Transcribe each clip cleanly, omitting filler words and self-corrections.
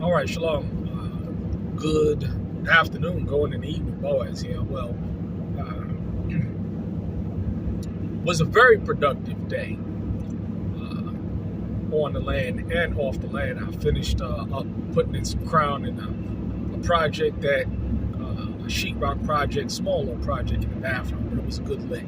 All right, Shalom. Good afternoon, going in the evening, Boaz here. Well, was a very productive day on the land and off the land. I finished up putting in some crown in a project that, a sheetrock project, small little project in the bathroom, but it was a good lick.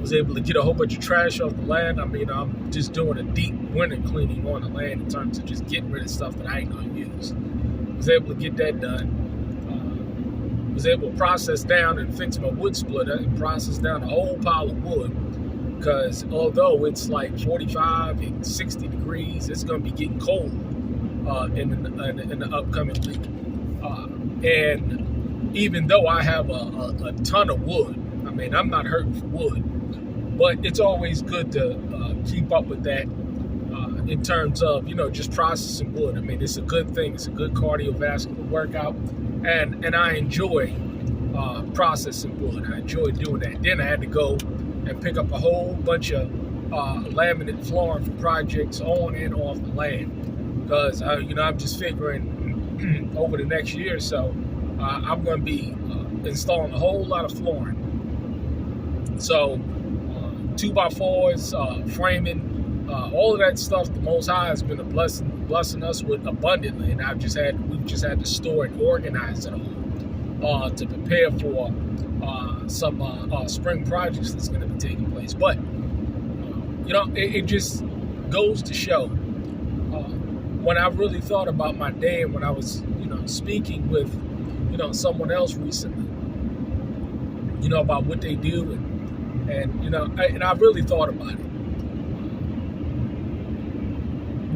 Was able to get a whole bunch of trash off the land. I mean, I'm just doing a deep winter cleaning on the land in terms of just getting rid of stuff that I ain't gonna use. Was able to get that done. Was able to process down and fix my wood splitter and process down a whole pile of wood, because although it's like 45 and 60 degrees, it's gonna be getting cold in the upcoming week. And even though I have a ton of wood, I mean, I'm not hurting for wood. But it's always good to keep up with that in terms of, just processing wood. I mean, it's a good thing. It's a good cardiovascular workout. And I enjoy processing wood. I enjoy doing that. Then I had to go and pick up a whole bunch of laminate flooring for projects on and off the land. Because, I'm just figuring over the next year or so, I'm going to be installing a whole lot of flooring. So, 2x4s, framing, all of that stuff. The Most High has been a blessing us with abundantly, and we've just had to store and organize it all to prepare for some spring projects that's going to be taking place. But it just goes to show when I really thought about my day, and when I was speaking with someone else recently, about what they do and I really thought about it.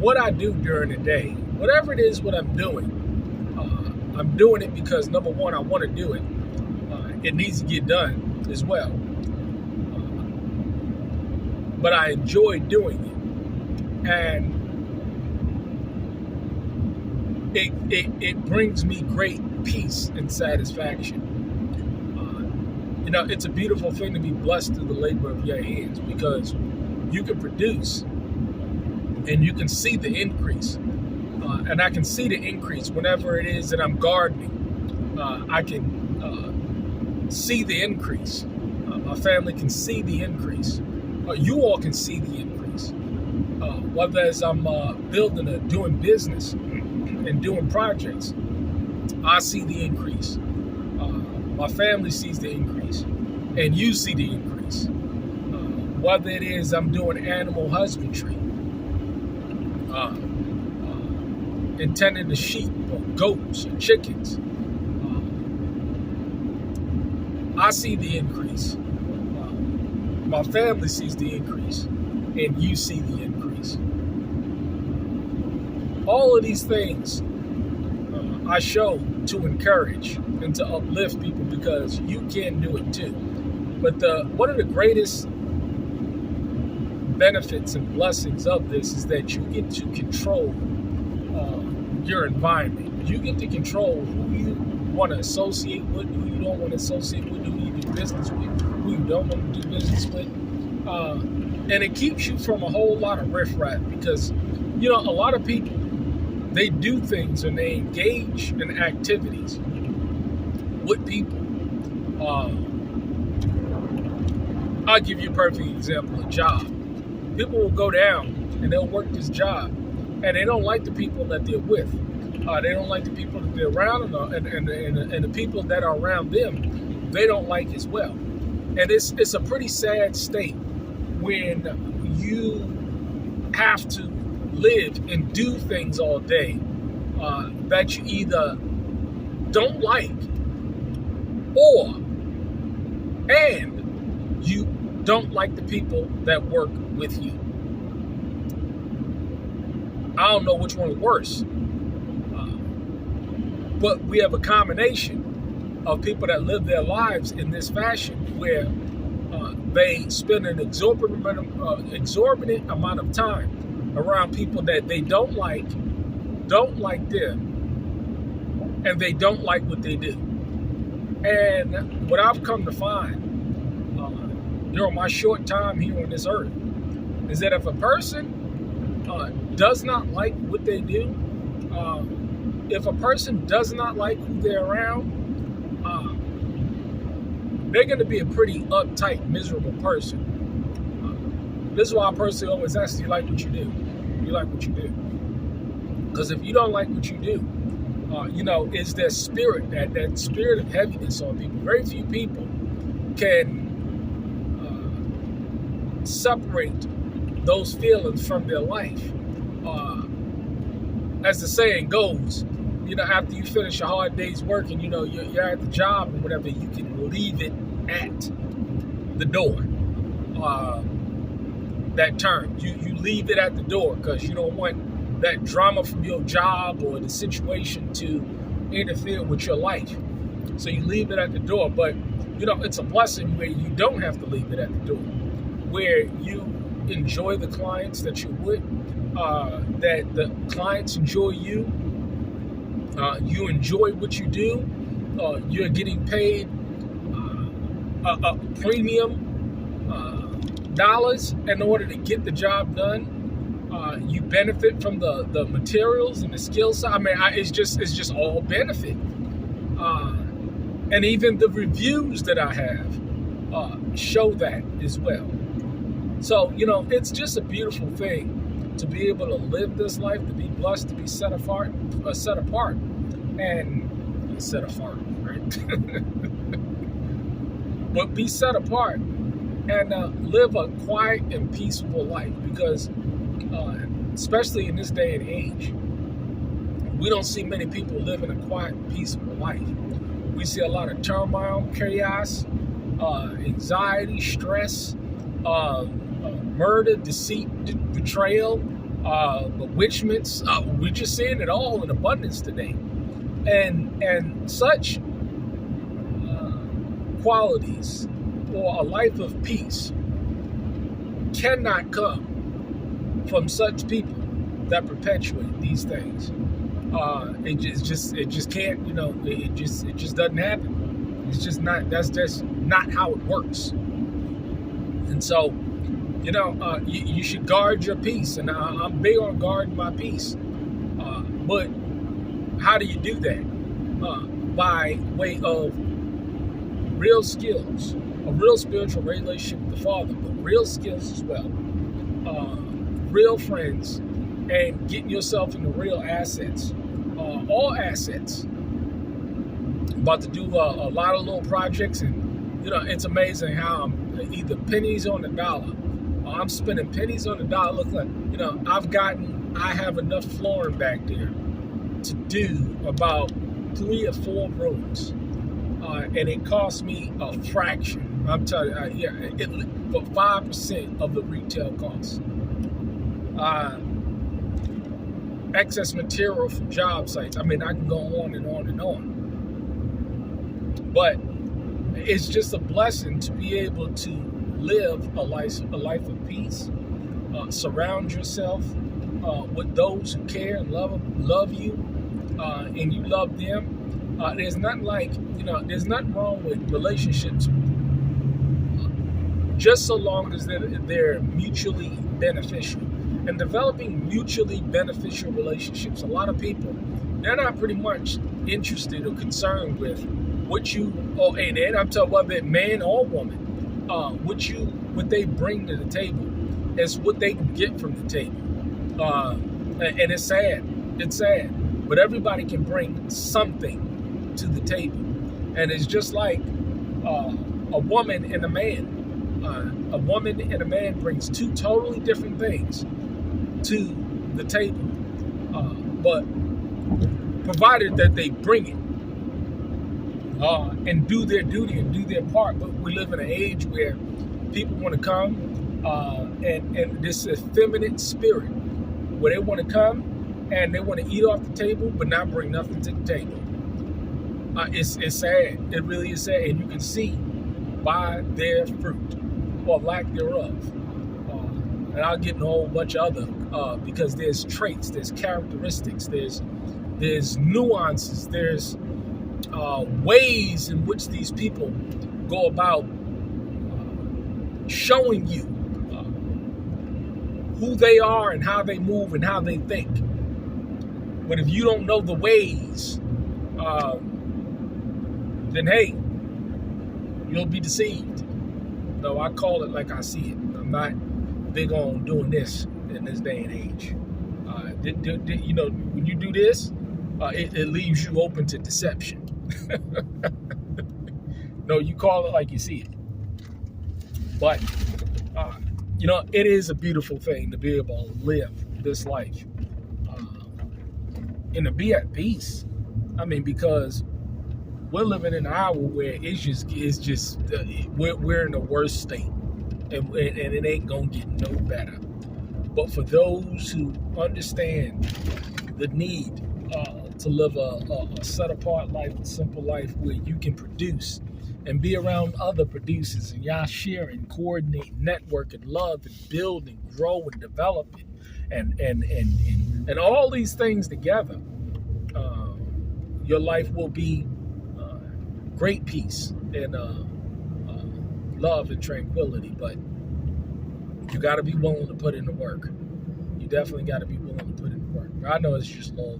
What I do during the day, whatever it is, what I'm doing it because, number one, I want to do it. It needs to get done as well. But I enjoy doing it. And it brings me great peace and satisfaction. It's a beautiful thing to be blessed through the labor of your hands, because you can produce and you can see the increase. And I can see the increase whenever it is that I'm gardening. I can see the increase. My family can see the increase. You all can see the increase. Whether as I'm doing business and doing projects, I see the increase. My family sees the increase, and you see the increase. Whether it is I'm doing animal husbandry, and tending to sheep or goats or chickens, I see the increase. My family sees the increase, and you see the increase. All of these things I show to encourage and to uplift people, because you can do it too. But one of the greatest benefits and blessings of this is that you get to control your environment. You get to control who you want to associate with, who you don't want to associate with, who you do business with, who you don't want to do business with. And it keeps you from a whole lot of riffraff, because, a lot of people, they do things and they engage in activities with people. I'll give you a perfect example, a job. People will go down and they'll work this job, and they don't like the people that they're with. They don't like the people that they're around, and the people that are around them, they don't like as well. And it's a pretty sad state when you have to live and do things all day that you either don't like, and you don't like the people that work with you. I don't know which one's worse, but we have a combination of people that live their lives in this fashion, where they spend an exorbitant amount of time around people that they don't like them, and they don't like what they do. And what I've come to find during my short time here on this earth is that if a person does not like what they do, if a person does not like who they're around, they're going to be a pretty uptight, miserable person. This is why I personally always ask, do you like what you do? You like what you do? Because if you don't like what you do, is that spirit, that spirit of heaviness on people. Very few people can separate those feelings from their life. As the saying goes, after you finish a hard day's work and you're at the job and whatever, you can leave it at the door. That term, you leave it at the door because you don't want that drama from your job or the situation to interfere with your life. So you leave it at the door. But it's a blessing where you don't have to leave it at the door, where you enjoy the clients that you're with, that the clients enjoy you. You enjoy what you do. You're getting paid a premium dollars in order to get the job done. You benefit from the materials and the skill set. I mean, it's just all benefit. And even the reviews that I have show that as well. So, it's just a beautiful thing to be able to live this life, to be blessed, to be set apart, right? But be set apart and live a quiet and peaceful life, because especially in this day and age, we don't see many people living a quiet and peaceful life. We see a lot of turmoil, chaos, anxiety, stress, murder, deceit, betrayal, bewitchments. We're just seeing it all in abundance today. And such qualities or a life of peace cannot come from such people that perpetuate these things. It just can't, it just doesn't happen. It's just not, that's just not how it works. And so, you should guard your peace. And I'm big on guarding my peace. But how do you do that? By way of real skills, a real spiritual relationship with the Father, but real skills as well. Real friends, and getting yourself into real assets. All assets. About to do a lot of little projects, and it's amazing how I'm either pennies on the dollar. I'm spending pennies on the dollar. Look like I have enough flooring back there to do about 3 or 4 rooms, and it cost me a fraction. I'm telling you, but 5% of the retail cost. Excess material from job sites. I mean, I can go on and on and on. But it's just a blessing to be able to live a life of peace. Surround yourself with those who care and love you, and you love them. There's nothing there's nothing wrong with relationships, just so long as they're mutually beneficial. And developing mutually beneficial relationships, a lot of people, they're not pretty much interested or concerned with and I'm talking about man or woman, what they bring to the table. It's what they can get from the table. And it's sad. It's sad. But everybody can bring something to the table. And it's just like a woman and a man. A woman and a man brings 2 totally different things to the table. But provided that they bring it and do their duty and do their part. But we live in an age where people want to come and this effeminate spirit where they want to come and they want to eat off the table but not bring nothing to the table. It's sad. It really is sad. And you can see by their fruit or lack thereof. And I'll get in a whole bunch of other because there's traits, there's characteristics, there's nuances, there's ways in which these people go about showing you who they are and how they move and how they think. But if you don't know the ways, then hey, you'll be deceived. No, I call it like I see it. I'm not big on doing this in this day and age. You know, when you do this, it leaves you open to deception. No, you call it like you see it. But, you know, it is a beautiful thing to be able to live this life and to be at peace. I mean, because we're living in an hour where we're in the worst state, and it ain't gonna get no better. But for those who understand the need to live a set-apart life, a simple life where you can produce and be around other producers, and y'all share and coordinate, network and love and build and grow and develop and all these things together, your life will be great peace and love and tranquility. But you got to be willing to put in the work. You definitely got to be willing to put in the work. I know it's just a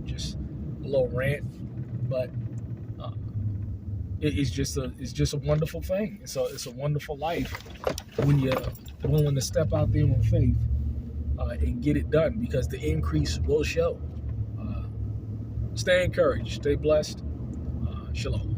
little rant, but it's just a wonderful thing. So it's a wonderful life when you're willing to step out there with faith and get it done, because the increase will show. Stay encouraged. Stay blessed. Shalom.